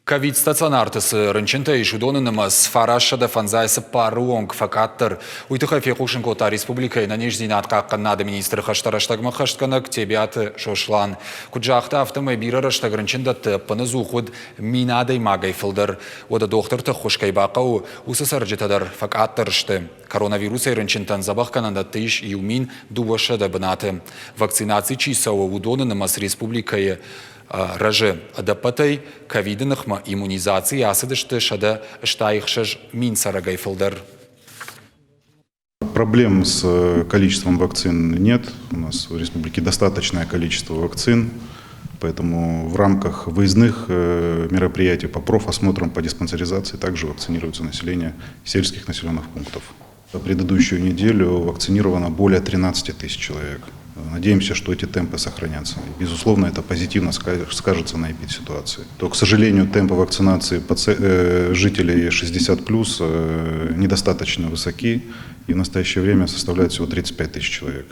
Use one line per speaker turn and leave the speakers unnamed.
Ковид стационартысы рынчынты ишудонынымыз фарашады фанзайсы паруонг факаттыр. Уйтыха фекушынкота республика инанеш зинатқа қаннады министр хаштараштагмы хаштканак тебиаты шошлан. Куджахта автомай бирарыштаг рынчында тыппыны зухуд минадай магай фылдыр. Ода доқтырты хошкайбақау усысар житадар факаттырышты. Коронавирусы рынчынтан забах кананда тыш юмин дувашада бынаты. Вакцинации чисау удонынымыз республикае Раже адапатай ковидынықма иммунизации асыдышты шада штайықшыж мин сарагай фылдар.
Проблем с количеством вакцин нет. У нас в республике достаточное количество вакцин. Поэтому в рамках выездных мероприятий по профосмотрам, по диспансеризации также вакцинируется население сельских населенных пунктов. За предыдущую неделю вакцинировано более 13 тысяч человек. Надеемся, что эти темпы сохранятся. Безусловно, это позитивно скажется на эпидситуации. То, к сожалению, темпы вакцинации жителей 60+ недостаточно высоки и в настоящее время составляют всего 35 тысяч человек.